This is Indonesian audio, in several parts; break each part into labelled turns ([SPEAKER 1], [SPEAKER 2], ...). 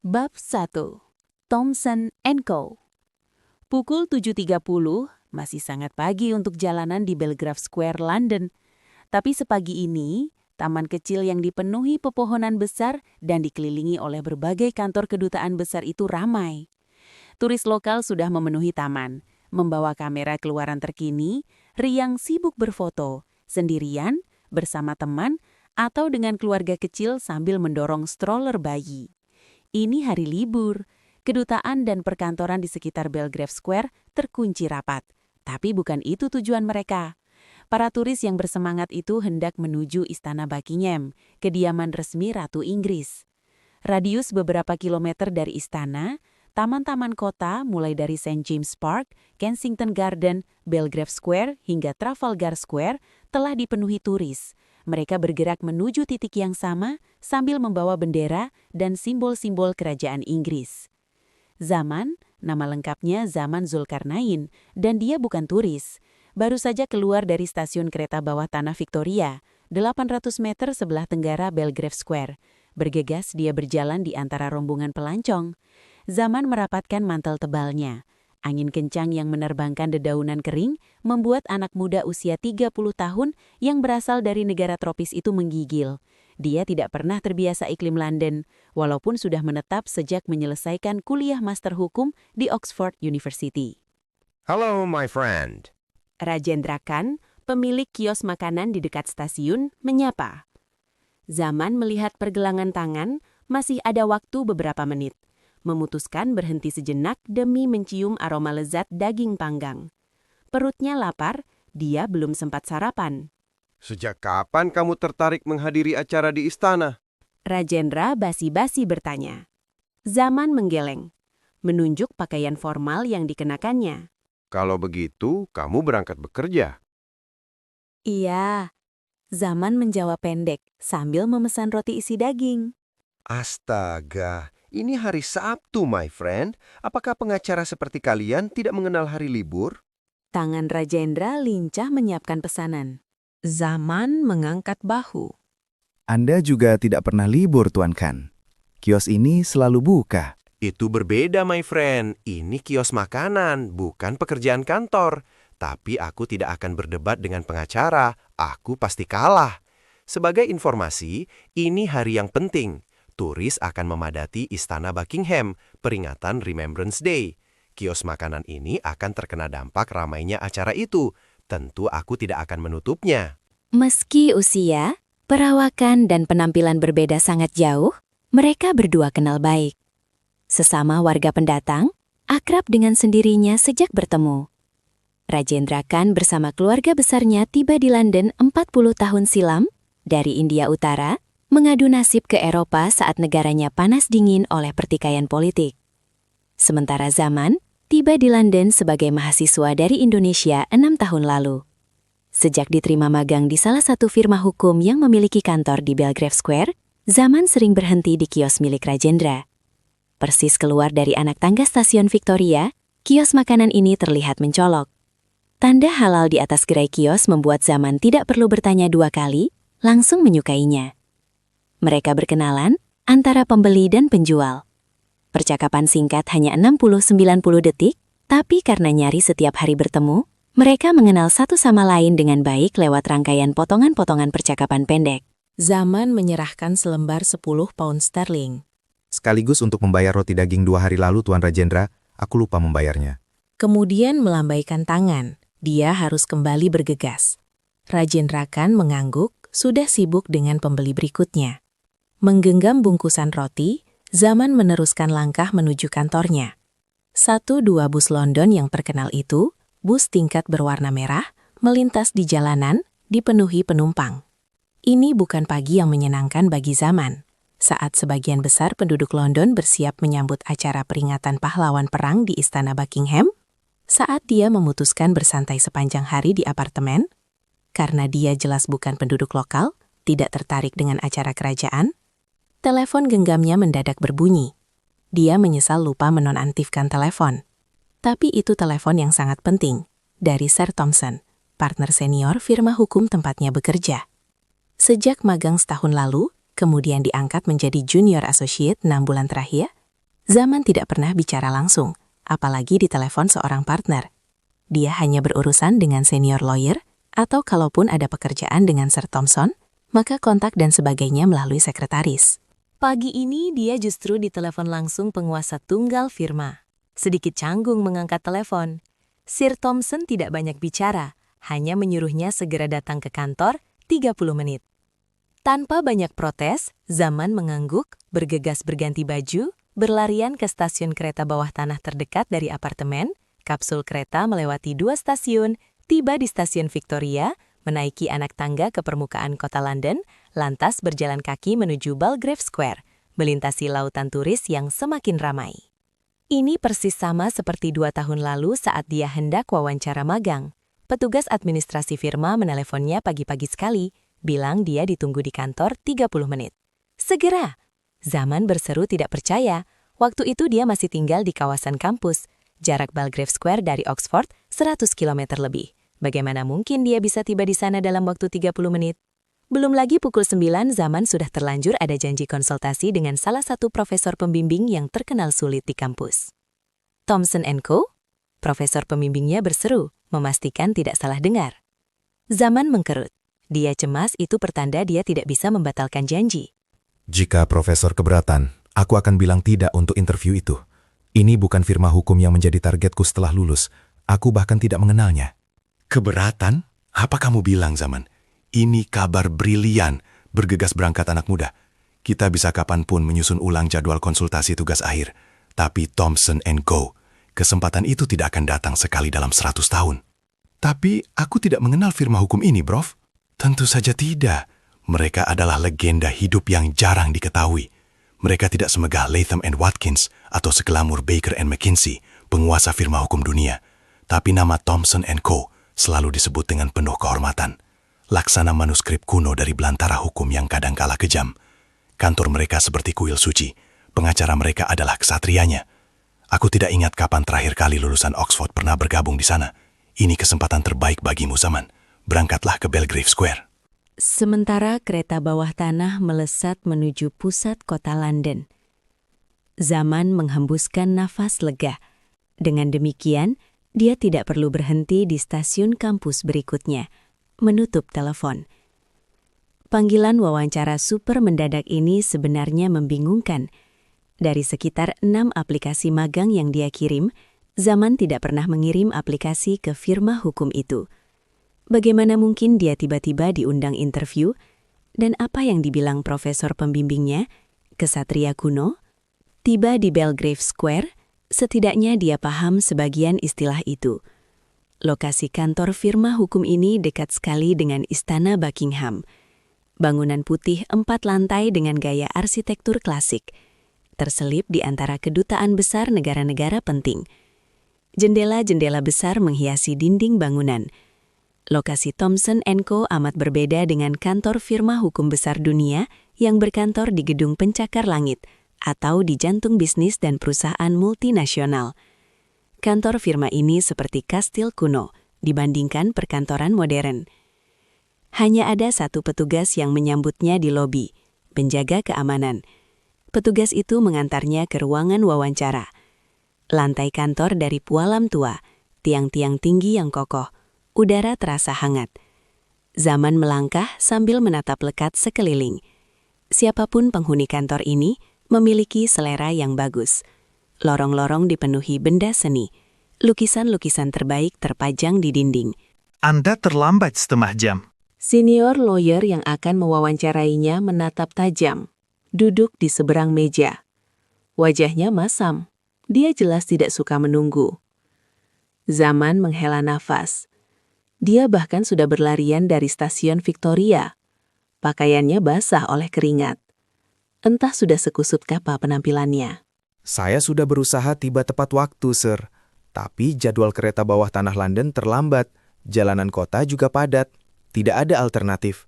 [SPEAKER 1] Bab 1. Thomson & Co. Pukul 7.30, masih sangat pagi untuk jalanan di Belgrave Square, London. Tapi sepagi ini, taman kecil yang dipenuhi pepohonan besar dan dikelilingi oleh berbagai kantor kedutaan besar itu ramai. Turis lokal sudah memenuhi taman, membawa kamera keluaran terkini, riang sibuk berfoto, sendirian, bersama teman, atau dengan keluarga kecil sambil mendorong stroller bayi. Ini hari libur. Kedutaan dan perkantoran di sekitar Belgrave Square terkunci rapat. Tapi bukan itu tujuan mereka. Para turis yang bersemangat itu hendak menuju Istana Buckingham, kediaman resmi Ratu Inggris. Radius beberapa kilometer dari istana, taman-taman kota mulai dari St. James Park, Kensington Garden, Belgrave Square hingga Trafalgar Square telah dipenuhi turis. Mereka bergerak menuju titik yang sama sambil membawa bendera dan simbol-simbol kerajaan Inggris. Zaman, nama lengkapnya Zaman Zulkarnain, dan dia bukan turis. Baru saja keluar dari stasiun kereta bawah tanah Victoria, 800 meter sebelah tenggara Belgrave Square. Bergegas dia berjalan di antara rombongan pelancong. Zaman merapatkan mantel tebalnya. Angin kencang yang menerbangkan dedaunan kering membuat anak muda usia 30 tahun yang berasal dari negara tropis itu menggigil. Dia tidak pernah terbiasa iklim London, walaupun sudah menetap sejak menyelesaikan kuliah master hukum di Oxford University.
[SPEAKER 2] Hello, my friend.
[SPEAKER 1] Rajendra Khan, pemilik kios makanan di dekat stasiun, menyapa. Zaman melihat pergelangan tangan, masih ada waktu beberapa menit. Memutuskan berhenti sejenak demi mencium aroma lezat daging panggang. Perutnya lapar, dia belum sempat sarapan.
[SPEAKER 2] Sejak kapan kamu tertarik menghadiri acara di istana?
[SPEAKER 1] Rajendra basi-basi bertanya. Zaman menggeleng, menunjuk pakaian formal yang dikenakannya.
[SPEAKER 2] Kalau begitu, kamu berangkat bekerja.
[SPEAKER 1] Iya, Zaman menjawab pendek sambil memesan roti isi daging.
[SPEAKER 2] Astaga, ini hari Sabtu, my friend. Apakah pengacara seperti kalian tidak mengenal hari libur?
[SPEAKER 1] Tangan Rajendra lincah menyiapkan pesanan. Zaman mengangkat bahu.
[SPEAKER 3] Anda juga tidak pernah libur, Tuan Khan. Kios ini selalu buka.
[SPEAKER 2] Itu berbeda, my friend. Ini kios makanan, bukan pekerjaan kantor. Tapi aku tidak akan berdebat dengan pengacara. Aku pasti kalah. Sebagai informasi, ini hari yang penting. Turis akan memadati Istana Buckingham, peringatan Remembrance Day. Kios makanan ini akan terkena dampak ramainya acara itu. Tentu aku tidak akan menutupnya.
[SPEAKER 1] Meski usia, perawakan dan penampilan berbeda sangat jauh, mereka berdua kenal baik. Sesama warga pendatang, akrab dengan sendirinya sejak bertemu. Rajendra Khan bersama keluarga besarnya tiba di London 40 tahun silam dari India Utara, mengadu nasib ke Eropa saat negaranya panas dingin oleh pertikaian politik. Sementara Zaman tiba di London sebagai mahasiswa dari Indonesia 6 tahun lalu. Sejak diterima magang di salah satu firma hukum yang memiliki kantor di Belgrave Square, Zaman sering berhenti di kios milik Rajendra. Persis keluar dari anak tangga stasiun Victoria, kios makanan ini terlihat mencolok. Tanda halal di atas gerai kios membuat Zaman tidak perlu bertanya dua kali, langsung menyukainya. Mereka berkenalan antara pembeli dan penjual. Percakapan singkat hanya 60-90 detik, tapi karena nyaris setiap hari bertemu, mereka mengenal satu sama lain dengan baik lewat rangkaian potongan-potongan percakapan pendek. Zaman menyerahkan selembar 10 pound sterling.
[SPEAKER 3] Sekaligus untuk membayar roti daging 2 hari lalu, Tuan Rajendra, aku lupa membayarnya.
[SPEAKER 1] Kemudian melambaikan tangan. Dia harus kembali bergegas. Rajendra Khan mengangguk, sudah sibuk dengan pembeli berikutnya. Menggenggam bungkusan roti, Zaman meneruskan langkah menuju kantornya. 1-2 bus London yang terkenal itu, bus tingkat berwarna merah, melintas di jalanan, dipenuhi penumpang. Ini bukan pagi yang menyenangkan bagi Zaman. Saat sebagian besar penduduk London bersiap menyambut acara peringatan pahlawan perang di Istana Buckingham, saat dia memutuskan bersantai sepanjang hari di apartemen, karena dia jelas bukan penduduk lokal, tidak tertarik dengan acara kerajaan, telepon genggamnya mendadak berbunyi. Dia menyesal lupa menonaktifkan telepon. Tapi itu telepon yang sangat penting, dari Sir Thomson, partner senior firma hukum tempatnya bekerja. Sejak magang setahun lalu, kemudian diangkat menjadi junior associate 6 bulan terakhir,
[SPEAKER 4] Zaman tidak pernah bicara langsung, apalagi di telepon seorang partner. Dia hanya berurusan dengan senior lawyer, atau kalaupun ada pekerjaan dengan Sir Thompson, maka kontak dan sebagainya melalui sekretaris.
[SPEAKER 1] Pagi ini dia justru ditelepon langsung penguasa tunggal firma. Sedikit canggung mengangkat telepon. Sir Thompson tidak banyak bicara, hanya menyuruhnya segera datang ke kantor 30 menit. Tanpa banyak protes, Zaman mengangguk, bergegas berganti baju, berlarian ke stasiun kereta bawah tanah terdekat dari apartemen, kapsul kereta melewati 2 stasiun, tiba di stasiun Victoria, menaiki anak tangga ke permukaan kota London, lantas berjalan kaki menuju Belgrave Square, melintasi lautan turis yang semakin ramai. Ini persis sama seperti 2 tahun lalu saat dia hendak wawancara magang. Petugas administrasi firma meneleponnya pagi-pagi sekali, bilang dia ditunggu di kantor 30 menit. Segera! Zaman berseru tidak percaya. Waktu itu dia masih tinggal di kawasan kampus, jarak Belgrave Square dari Oxford 100 km lebih. Bagaimana mungkin dia bisa tiba di sana dalam waktu 30 menit? Belum lagi pukul 9 Zaman sudah terlanjur ada janji konsultasi dengan salah satu profesor pembimbing yang terkenal sulit di kampus. Thompson & Co? Profesor pembimbingnya berseru, memastikan tidak salah dengar. Zaman mengkerut. Dia cemas itu pertanda dia tidak bisa membatalkan janji.
[SPEAKER 5] Jika profesor keberatan, aku akan bilang tidak untuk interview itu. Ini bukan firma hukum yang menjadi targetku setelah lulus. Aku bahkan tidak mengenalnya.
[SPEAKER 6] Keberatan? Apa kamu bilang, Zaman? Ini kabar brilian, bergegas berangkat anak muda. Kita bisa kapanpun menyusun ulang jadwal konsultasi tugas akhir. Tapi Thompson & Co, kesempatan itu tidak akan datang sekali dalam 100 tahun. Tapi aku tidak mengenal firma hukum ini, Prof. Tentu saja tidak. Mereka adalah legenda hidup yang jarang diketahui. Mereka tidak semegah Latham & Watkins atau seglamur Baker & McKinsey, penguasa firma hukum dunia. Tapi nama Thompson & Co selalu disebut dengan penuh kehormatan. Laksana manuskrip kuno dari belantara hukum yang kadang kala kejam. Kantor mereka seperti kuil suci. Pengacara mereka adalah kesatrianya. Aku tidak ingat kapan terakhir kali lulusan Oxford pernah bergabung di sana. Ini kesempatan terbaik bagimu, Zaman. Berangkatlah ke Belgrave Square.
[SPEAKER 1] Sementara kereta bawah tanah melesat menuju pusat kota London. Zaman menghembuskan nafas lega. Dengan demikian, dia tidak perlu berhenti di stasiun kampus berikutnya, menutup telepon. Panggilan wawancara super mendadak ini sebenarnya membingungkan. Dari sekitar 6 aplikasi magang yang dia kirim, Zaman tidak pernah mengirim aplikasi ke firma hukum itu. Bagaimana mungkin dia tiba-tiba diundang interview? Dan apa yang dibilang profesor pembimbingnya, kesatria kuno? Tiba di Belgrave Square, setidaknya dia paham sebagian istilah itu. Lokasi kantor firma hukum ini dekat sekali dengan Istana Buckingham. Bangunan putih 4 lantai dengan gaya arsitektur klasik, terselip di antara kedutaan besar negara-negara penting. Jendela-jendela besar menghiasi dinding bangunan. Lokasi Thompson & Co amat berbeda dengan kantor firma hukum besar dunia yang berkantor di gedung pencakar langit atau di jantung bisnis dan perusahaan multinasional. Kantor firma ini seperti kastil kuno dibandingkan perkantoran modern. Hanya ada satu petugas yang menyambutnya di lobi, penjaga keamanan. Petugas itu mengantarnya ke ruangan wawancara. Lantai kantor dari pualam tua, tiang-tiang tinggi yang kokoh, udara terasa hangat. Zaman melangkah sambil menatap lekat sekeliling. Siapapun penghuni kantor ini memiliki selera yang bagus. Lorong-lorong dipenuhi benda seni. Lukisan-lukisan terbaik terpajang di dinding.
[SPEAKER 7] Anda terlambat setengah jam.
[SPEAKER 1] Senior lawyer yang akan mewawancarainya menatap tajam, duduk di seberang meja. Wajahnya masam. Dia jelas tidak suka menunggu. Zaman menghela nafas. Dia bahkan sudah berlarian dari stasiun Victoria. Pakaiannya basah oleh keringat. Entah sudah sekusut apa penampilannya.
[SPEAKER 3] Saya sudah berusaha tiba tepat waktu, Sir. Tapi jadwal kereta bawah tanah London terlambat. Jalanan kota juga padat. Tidak ada alternatif.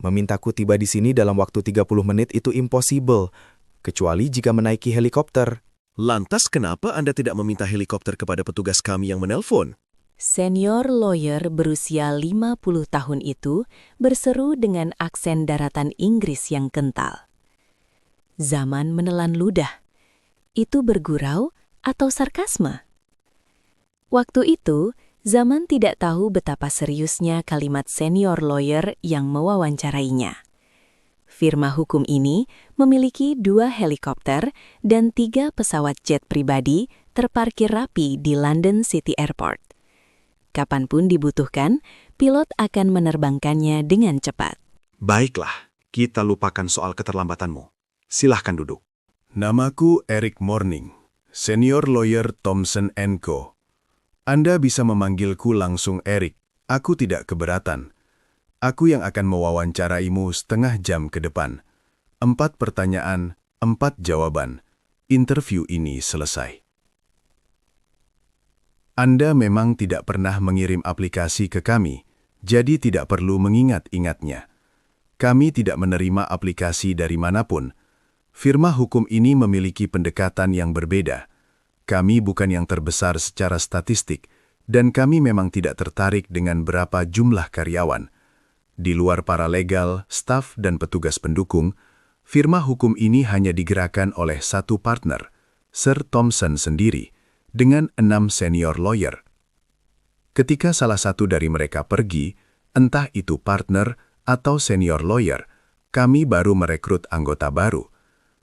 [SPEAKER 3] Memintaku tiba di sini dalam waktu 30 menit itu impossible. Kecuali jika menaiki helikopter.
[SPEAKER 2] Lantas kenapa Anda tidak meminta helikopter kepada petugas kami yang menelpon?
[SPEAKER 1] Senior lawyer berusia 50 tahun itu berseru dengan aksen daratan Inggris yang kental. Zaman menelan ludah.
[SPEAKER 4] Itu bergurau atau sarkasme? Waktu itu, Zaman tidak tahu betapa seriusnya kalimat senior lawyer yang mewawancarainya. Firma hukum ini memiliki 2 helikopter dan 3 pesawat jet pribadi terparkir rapi di London City Airport. Kapanpun dibutuhkan, pilot akan menerbangkannya dengan cepat.
[SPEAKER 6] Baiklah, kita lupakan soal keterlambatanmu. Silahkan duduk. Namaku Eric Morning, senior lawyer Thomson & Co. Anda bisa memanggilku langsung Eric, aku tidak keberatan. Aku yang akan mewawancaraimu setengah jam ke depan. 4 pertanyaan, 4 jawaban. Interview ini selesai. Anda memang tidak pernah mengirim aplikasi ke kami, jadi tidak perlu mengingat-ingatnya. Kami tidak menerima aplikasi dari manapun. Firma hukum ini memiliki pendekatan yang berbeda. Kami bukan yang terbesar secara statistik, dan kami memang tidak tertarik dengan berapa jumlah karyawan. Di luar paralegal, staf, dan petugas pendukung, firma hukum ini hanya digerakkan oleh satu partner, Sir Thomson sendiri, dengan 6 senior lawyer. Ketika salah satu dari mereka pergi, entah itu partner atau senior lawyer, kami baru merekrut anggota baru.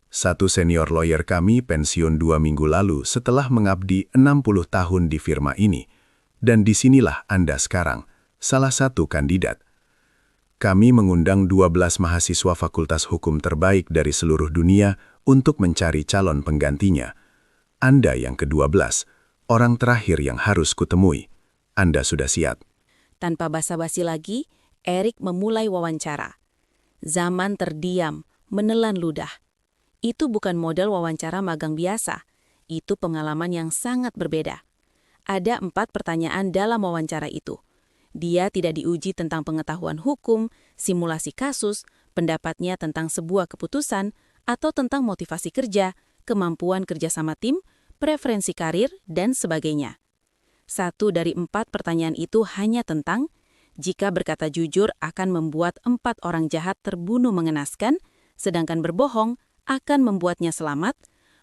[SPEAKER 6] Satu senior lawyer kami pensiun 2 minggu lalu setelah mengabdi 60 tahun di firma ini. Dan disinilah Anda sekarang, salah satu kandidat. Kami mengundang 12 mahasiswa fakultas hukum terbaik dari seluruh dunia untuk mencari calon penggantinya. Anda yang ke-12, orang terakhir yang harus kutemui. Anda sudah siap.
[SPEAKER 1] Tanpa basa-basi lagi, Eric memulai wawancara. Zaman terdiam, menelan ludah. Itu bukan model wawancara magang biasa. Itu pengalaman yang sangat berbeda. Ada 4 pertanyaan dalam wawancara itu. Dia tidak diuji tentang pengetahuan hukum, simulasi kasus, pendapatnya tentang sebuah keputusan, atau tentang motivasi kerja, kemampuan kerjasama tim, preferensi karir, dan sebagainya. 1 dari 4 pertanyaan itu hanya tentang jika berkata jujur akan membuat 4 orang jahat terbunuh mengenaskan, sedangkan berbohong akan membuatnya selamat,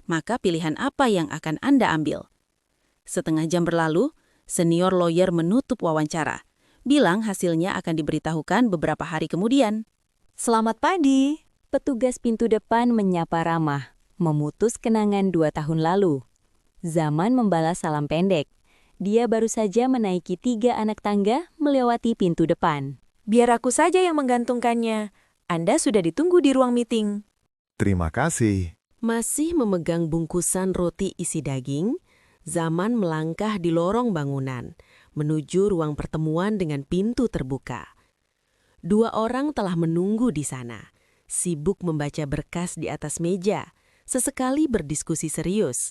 [SPEAKER 1] maka pilihan apa yang akan Anda ambil? Setengah jam berlalu, senior lawyer menutup wawancara, bilang hasilnya akan diberitahukan beberapa hari kemudian.
[SPEAKER 4] Selamat pagi, petugas pintu depan menyapa ramah, memutus kenangan 2 tahun lalu. Zaman membalas salam pendek. Dia baru saja menaiki 3 anak tangga melewati pintu depan.
[SPEAKER 8] Biar aku saja yang menggantungkannya. Anda sudah ditunggu di ruang meeting.
[SPEAKER 5] Terima kasih.
[SPEAKER 8] Masih memegang bungkusan roti isi daging, Zaman melangkah di lorong bangunan, menuju ruang pertemuan dengan pintu terbuka. 2 orang telah menunggu di sana, sibuk membaca berkas di atas meja, sesekali berdiskusi serius.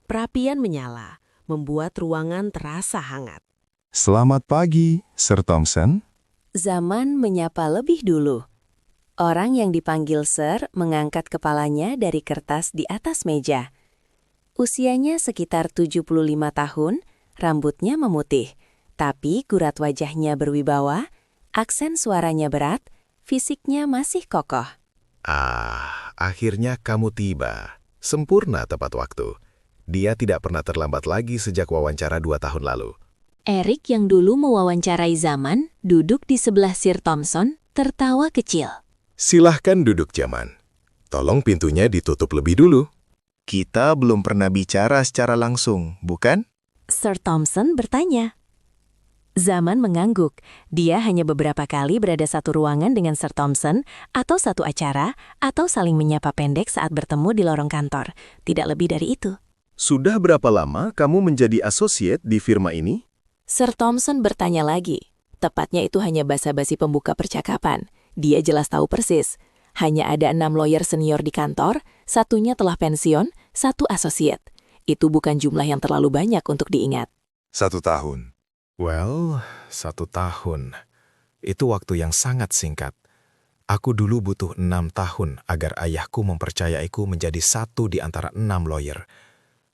[SPEAKER 8] Perapian menyala, membuat ruangan terasa hangat.
[SPEAKER 5] Selamat pagi, Sir Thomson.
[SPEAKER 4] Zaman menyapa lebih dulu. Orang yang dipanggil Sir mengangkat kepalanya dari kertas di atas meja. Usianya sekitar 75 tahun, rambutnya memutih, tapi kurat wajahnya berwibawa, aksen suaranya berat, fisiknya masih kokoh.
[SPEAKER 5] Akhirnya kamu tiba. Sempurna tepat waktu. Dia tidak pernah terlambat lagi sejak wawancara 2 tahun lalu.
[SPEAKER 4] Eric yang dulu mewawancarai Zaman, duduk di sebelah Sir Thomson, tertawa kecil.
[SPEAKER 5] Silahkan duduk, Zaman. Tolong pintunya ditutup lebih dulu. Kita belum pernah bicara secara langsung, bukan?
[SPEAKER 4] Sir Thomson bertanya. Zaman mengangguk. Dia hanya beberapa kali berada satu ruangan dengan Sir Thomson, atau satu acara, atau saling menyapa pendek saat bertemu di lorong kantor. Tidak lebih dari itu.
[SPEAKER 5] Sudah berapa lama kamu menjadi associate di firma ini?
[SPEAKER 8] Sir Thomson bertanya lagi. Tepatnya itu hanya basa-basi pembuka percakapan. Dia jelas tahu persis. Hanya ada 6 lawyer senior di kantor, satunya telah pensiun, 1 associate. Itu bukan jumlah yang terlalu banyak untuk diingat.
[SPEAKER 5] 1 tahun. Well, 1 tahun. Itu waktu yang sangat singkat. Aku dulu butuh 6 tahun agar ayahku mempercayaiku menjadi 1 di antara 6 lawyer.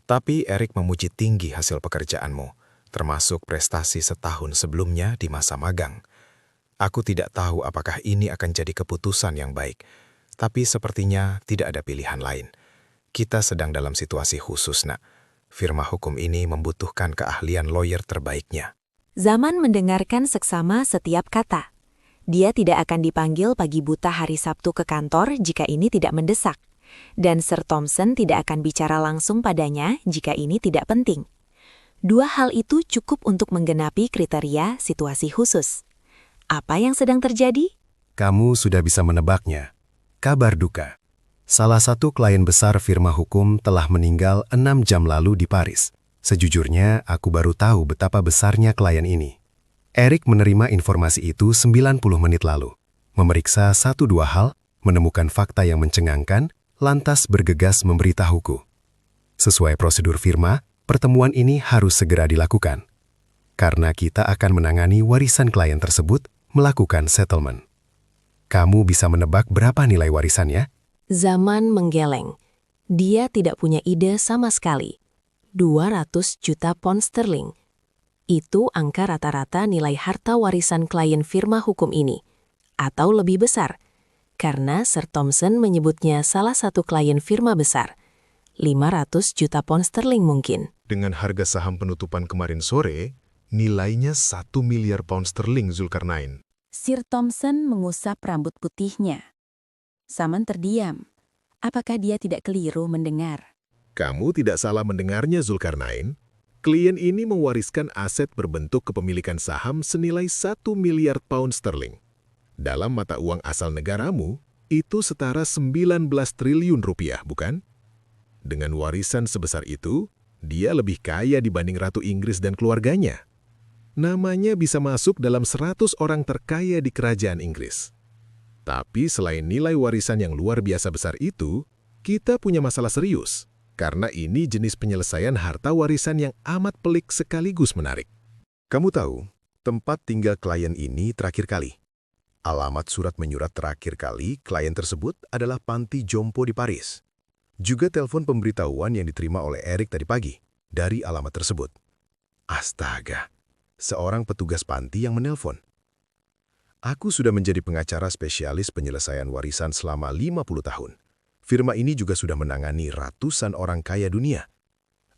[SPEAKER 5] Tapi Eric memuji tinggi hasil pekerjaanmu, termasuk prestasi setahun sebelumnya di masa magang. Aku tidak tahu apakah ini akan jadi keputusan yang baik, tapi sepertinya tidak ada pilihan lain. Kita sedang dalam situasi khusus, Nak. Firma hukum ini membutuhkan keahlian lawyer terbaiknya.
[SPEAKER 4] Zaman mendengarkan seksama setiap kata. Dia tidak akan dipanggil pagi buta hari Sabtu ke kantor jika ini tidak mendesak. Dan Sir Thompson tidak akan bicara langsung padanya jika ini tidak penting. Dua hal itu cukup untuk menggenapi kriteria situasi khusus. Apa yang sedang terjadi?
[SPEAKER 6] Kamu sudah bisa menebaknya. Kabar duka. Salah satu klien besar firma hukum telah meninggal 6 jam lalu di Paris. Sejujurnya, aku baru tahu betapa besarnya klien ini. Eric menerima informasi itu 90 menit lalu. Memeriksa 1-2 hal, menemukan fakta yang mencengangkan, lantas bergegas memberitahuku. Sesuai prosedur firma, pertemuan ini harus segera dilakukan. Karena kita akan menangani warisan klien tersebut, melakukan settlement. Kamu bisa menebak berapa nilai warisannya?
[SPEAKER 4] Zaman menggeleng. Dia tidak punya ide sama sekali. 200 juta pound sterling. Itu angka rata-rata nilai harta warisan klien firma hukum ini. Atau lebih besar. Karena Sir Thompson menyebutnya salah satu klien firma besar. 500 juta pound sterling mungkin.
[SPEAKER 5] Dengan harga saham penutupan kemarin sore, nilainya 1 miliar pound sterling, Zulkarnain.
[SPEAKER 1] Sir Thompson mengusap rambut putihnya. Zaman terdiam. Apakah dia tidak keliru mendengar?
[SPEAKER 5] Kamu tidak salah mendengarnya, Zulkarnain. Klien ini mewariskan aset berbentuk kepemilikan saham senilai 1 miliar pound sterling. Dalam mata uang asal negaramu, itu setara 19 triliun rupiah, bukan? Dengan warisan sebesar itu, dia lebih kaya dibanding Ratu Inggris dan keluarganya. Namanya bisa masuk dalam 100 orang terkaya di kerajaan Inggris. Tapi selain nilai warisan yang luar biasa besar itu, kita punya masalah serius. Karena ini jenis penyelesaian harta warisan yang amat pelik sekaligus menarik. Kamu tahu, tempat tinggal klien ini terakhir kali. Alamat surat menyurat terakhir kali klien tersebut adalah panti jompo di Paris. Juga telepon pemberitahuan yang diterima oleh Eric tadi pagi dari alamat tersebut. Astaga, seorang petugas panti yang menelpon. Aku sudah menjadi pengacara spesialis penyelesaian warisan selama 50 tahun. Firma ini juga sudah menangani ratusan orang kaya dunia.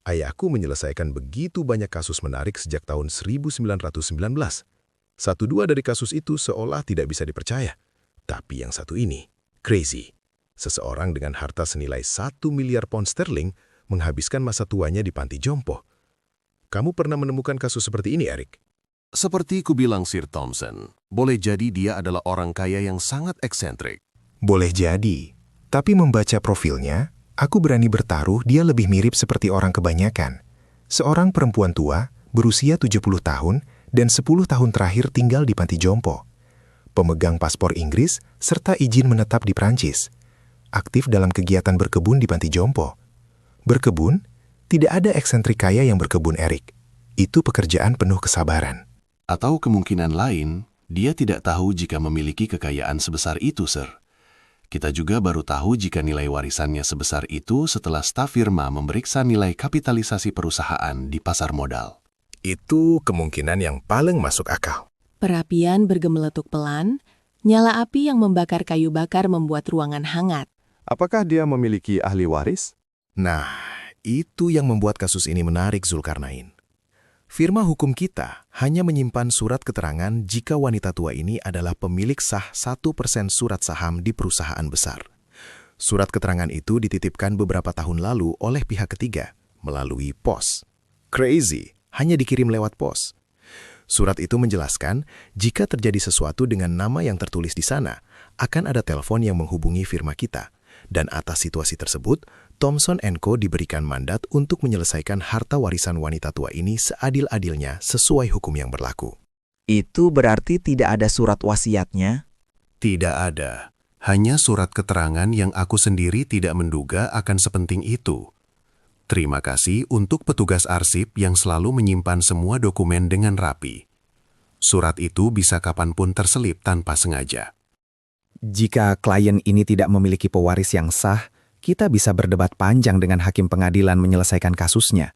[SPEAKER 5] Ayahku menyelesaikan begitu banyak kasus menarik sejak tahun 1919. 1-2 dari kasus itu seolah tidak bisa dipercaya. Tapi yang satu ini, crazy. Seseorang dengan harta senilai 1 miliar pound sterling menghabiskan masa tuanya di panti jompo. Kamu pernah menemukan kasus seperti ini, Eric?
[SPEAKER 9] Seperti ku bilang Sir Thompson, boleh jadi dia adalah orang kaya yang sangat eksentrik.
[SPEAKER 3] Boleh jadi, tapi membaca profilnya, aku berani bertaruh dia lebih mirip seperti orang kebanyakan. Seorang perempuan tua, berusia 70 tahun, dan 10 tahun terakhir tinggal di panti jompo. Pemegang paspor Inggris, serta izin menetap di Prancis. Aktif dalam kegiatan berkebun di panti jompo. Berkebun? Tidak ada eksentrik kaya yang berkebun, Eric. Itu pekerjaan penuh kesabaran.
[SPEAKER 9] Atau kemungkinan lain, dia tidak tahu jika memiliki kekayaan sebesar itu, Sir. Kita juga baru tahu jika nilai warisannya sebesar itu setelah staf firma memeriksa nilai kapitalisasi perusahaan di pasar modal.
[SPEAKER 5] Itu kemungkinan yang paling masuk akal.
[SPEAKER 4] Perapian bergemeletuk pelan, nyala api yang membakar kayu bakar membuat ruangan hangat.
[SPEAKER 10] Apakah dia memiliki ahli waris?
[SPEAKER 3] Nah, itu yang membuat kasus ini menarik, Zulkarnain. Firma hukum kita hanya menyimpan surat keterangan jika wanita tua ini adalah pemilik sah 1% surat saham di perusahaan besar. Surat keterangan itu dititipkan beberapa tahun lalu oleh pihak ketiga melalui pos. Crazy, hanya dikirim lewat pos. Surat itu menjelaskan jika terjadi sesuatu dengan nama yang tertulis di sana, akan ada telepon yang menghubungi firma kita. Dan atas situasi tersebut, Thompson & Co. diberikan mandat untuk menyelesaikan harta warisan wanita tua ini seadil-adilnya sesuai hukum yang berlaku.
[SPEAKER 11] Itu berarti tidak ada surat wasiatnya?
[SPEAKER 6] Tidak ada. Hanya surat keterangan yang aku sendiri tidak menduga akan sepenting itu. Terima kasih untuk petugas arsip yang selalu menyimpan semua dokumen dengan rapi. Surat itu bisa kapanpun terselip tanpa sengaja.
[SPEAKER 3] Jika klien ini tidak memiliki pewaris yang sah, kita bisa berdebat panjang dengan hakim pengadilan menyelesaikan kasusnya.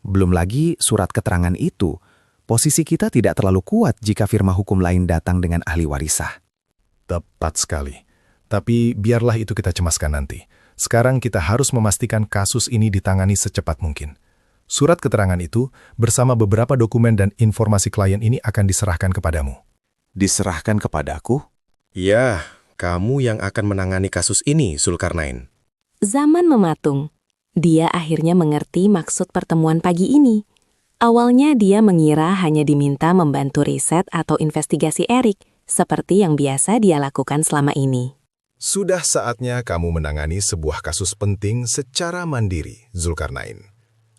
[SPEAKER 3] Belum lagi surat keterangan itu, posisi kita tidak terlalu kuat jika firma hukum lain datang dengan ahli waris sah.
[SPEAKER 5] Tepat sekali. Tapi biarlah itu kita cemaskan nanti. Sekarang kita harus memastikan kasus ini ditangani secepat mungkin. Surat keterangan itu bersama beberapa dokumen dan informasi klien ini akan diserahkan kepadamu.
[SPEAKER 3] Diserahkan kepadaku?
[SPEAKER 2] Ya, kamu yang akan menangani kasus ini, Zulkarnain.
[SPEAKER 4] Zaman mematung. Dia akhirnya mengerti maksud pertemuan pagi ini. Awalnya dia mengira hanya diminta membantu riset atau investigasi Erik, seperti yang biasa dia lakukan selama ini.
[SPEAKER 5] Sudah saatnya kamu menangani sebuah kasus penting secara mandiri, Zulkarnain.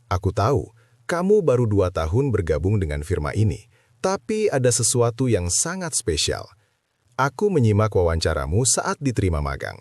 [SPEAKER 5] Aku tahu, kamu baru 2 tahun bergabung dengan firma ini, tapi ada sesuatu yang sangat spesial. Aku menyimak wawancaramu saat diterima magang.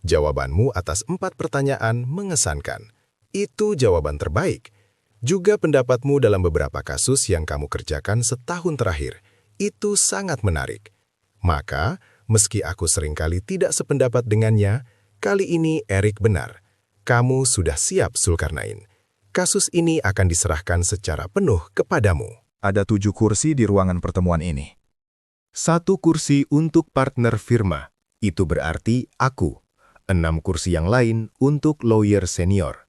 [SPEAKER 5] Jawabanmu atas 4 pertanyaan mengesankan. Itu jawaban terbaik. Juga pendapatmu dalam beberapa kasus yang kamu kerjakan setahun terakhir. Itu sangat menarik. Maka, meski aku seringkali tidak sependapat dengannya, kali ini Erik benar. Kamu sudah siap, Zulkarnain. Kasus ini akan diserahkan secara penuh kepadamu.
[SPEAKER 10] Ada 7 kursi di ruangan pertemuan ini.
[SPEAKER 5] 1 kursi untuk partner firma. Itu berarti aku. 6 kursi yang lain untuk lawyer senior.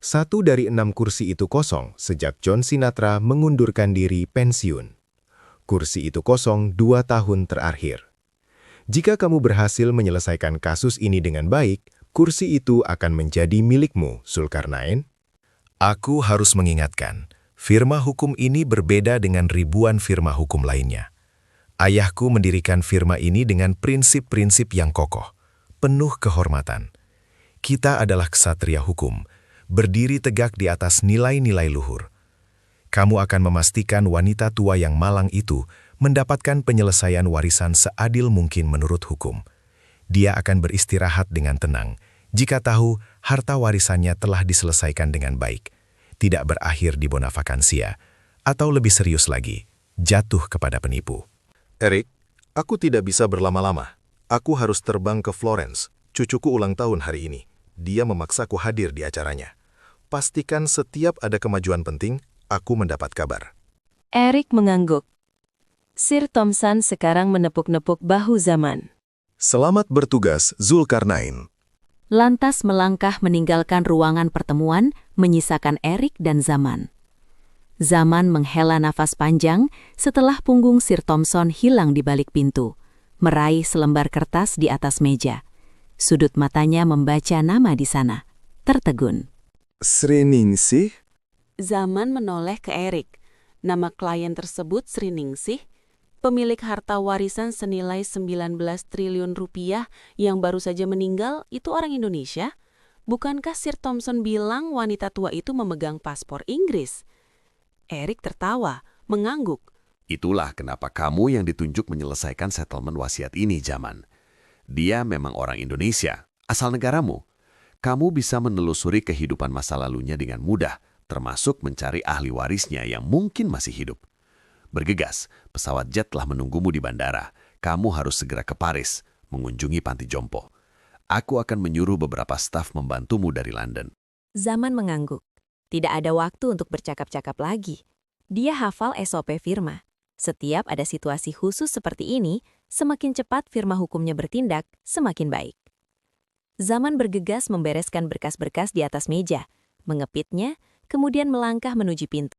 [SPEAKER 5] 1 dari 6 kursi itu kosong sejak John Sinatra mengundurkan diri pensiun. Kursi itu kosong 2 tahun terakhir. Jika kamu berhasil menyelesaikan kasus ini dengan baik, kursi itu akan menjadi milikmu, Zulkarnain. Aku harus mengingatkan, firma hukum ini berbeda dengan ribuan firma hukum lainnya. Ayahku mendirikan firma ini dengan prinsip-prinsip yang kokoh, penuh kehormatan. Kita adalah ksatria hukum, berdiri tegak di atas nilai-nilai luhur. Kamu akan memastikan wanita tua yang malang itu mendapatkan penyelesaian warisan seadil mungkin menurut hukum. Dia akan beristirahat dengan tenang jika tahu harta warisannya telah diselesaikan dengan baik, tidak berakhir di bona vakansia, atau lebih serius lagi, jatuh kepada penipu.
[SPEAKER 10] Erik, aku tidak bisa berlama-lama. Aku harus terbang ke Florence. Cucuku ulang tahun hari ini. Dia memaksaku hadir di acaranya. Pastikan setiap ada kemajuan penting, aku mendapat kabar.
[SPEAKER 1] Erik mengangguk. Sir Thompson sekarang menepuk-nepuk bahu Zaman.
[SPEAKER 10] Selamat bertugas, Zulkarnain.
[SPEAKER 1] Lantas melangkah meninggalkan ruangan pertemuan, menyisakan Erik dan Zaman. Zaman menghela nafas panjang setelah punggung Sir Thompson hilang di balik pintu, meraih selembar kertas di atas meja. Sudut matanya membaca nama di sana, tertegun.
[SPEAKER 10] Sriningsih?
[SPEAKER 8] Zaman menoleh ke Erik. Nama klien tersebut Sriningsih, pemilik harta warisan senilai 19 triliun rupiah yang baru saja meninggal, itu orang Indonesia? Bukankah Sir Thompson bilang wanita tua itu memegang paspor Inggris? Erik tertawa, mengangguk.
[SPEAKER 9] Itulah kenapa kamu yang ditunjuk menyelesaikan settlement wasiat ini, Zaman. Dia memang orang Indonesia, asal negaramu. Kamu bisa menelusuri kehidupan masa lalunya dengan mudah, termasuk mencari ahli warisnya yang mungkin masih hidup. Bergegas, pesawat jet telah menunggumu di bandara. Kamu harus segera ke Paris, mengunjungi panti jompo. Aku akan menyuruh beberapa staf membantumu dari London.
[SPEAKER 4] Zaman mengangguk. Tidak ada waktu untuk bercakap-cakap lagi. Dia hafal SOP firma. Setiap ada situasi khusus seperti ini, semakin cepat firma hukumnya bertindak, semakin baik. Zaman bergegas membereskan berkas-berkas di atas meja, mengepitnya, kemudian melangkah menuju pintu.